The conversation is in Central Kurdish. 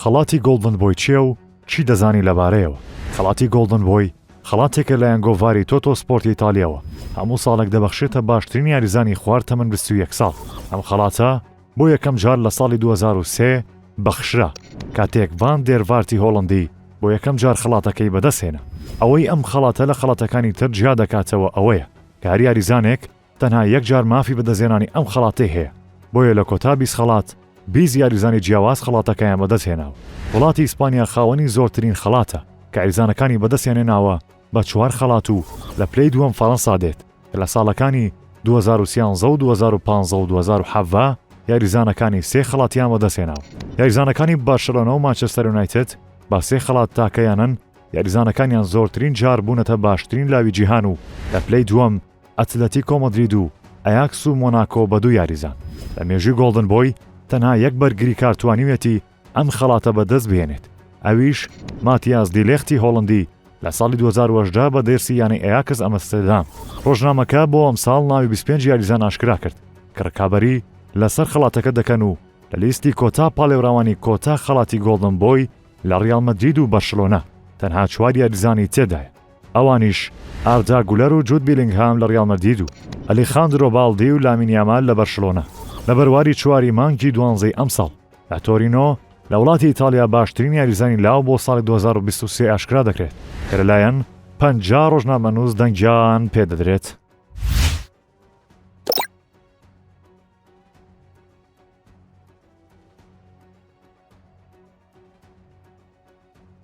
خەڵاتی گۆڵدن بۆی چییە و چی دەزانی لەبارەیەوە؟ خەڵاتی گۆڵدن بۆی خەڵاتێکە لە یانگۆڤاری تۆتۆ سپۆرتی ئیتالیاوە. هەموو ساڵێک دەبەخشێتە باشترین یاریزانی خوار تەمەن 21 ساڵ. ئەم خەڵاتە بۆ یەکەم جار لە ساڵی 2003 بەخشرا کاتێک ڤان دێر ڤارتی هۆڵندی بۆ یەکەم جار خەڵاتەکەی بەدەستهێنا. ئەوەی ئەم خەڵاتە لە خەڵاتەکانی تر جیا دەکاتەوە ئەوەیە کە هەر یاریزانێک تەنها یەک جار مافی بەدەستهێنانی ئەم خەڵاتەی هەیە. بۆیە لە کۆتا 20 خەڵات 20 یاریزانی جیاواز خەڵاتەکەیان بەدەستهێناوە. وڵاتی ئیسپانیا خاوەنی زۆرترین خەڵاتە کە یاریزانەکانی بەدەستهێناوە بە 4 خەڵات و لە پلەی دووەم فەڕەنسا دێت کە لە ساڵەکانی 2013 و 2015 و 2017 یاریزانەکانی 3 خەڵاتیان بەدەستهێناوە. یاریزانەکانی بارشلۆنە و مانچستەر یونایتد با 3 خەڵات تاکەیانن یاریزانەکانیان زۆرترین جار بوونەتە باشترین لاوی جیهان و لە پلەی دووەم ئەتلەتیکۆ مەدرید و ئەیاکس و مۆناکۆ بە 2 یاریزان. لە مێژووی گۆڵدن بۆی تەنها یەک بەرگری کارتوانیوێتی ئەم خەڵاتە بەدەست بهێنێت. ئەویش ماتیاس دیلێختی هۆڵندی لە ساڵی 2018 بە دێرسی یانی ئەیاکس ئەمستردام. ڕۆژنامەکە بۆ ئەم ساڵ ناوی 25 یاریزان ئاشکرا کرد کە ڕکابەری لەسەر خەڵاتەکە دەکەن و لە لیستی کۆتا پاڵێوراوانی کۆتا خەڵاتی گۆڵدن بۆی لە ڕیال مەدرید و بەرشلۆنە تەنها 4 یاریزانی تێدایە. ئەوانیش ئاردا گولەر و جود بیلینگهام لە ڕیال مەدرید و ئەلیخاندرۆ بالدی و لامین یامال لە بەرشلۆنە. لە بەرواری 4 مانگی 12 ئەم ساڵ لە تۆرینۆ لە وڵاتی ئیتالیا باشترین یاریزانی لاو بۆ ساڵی 2023 ئاشکرا دەکرێت کە لەلایەن 50 ڕۆژنامەنووس دەنگیان پێدەدرێت.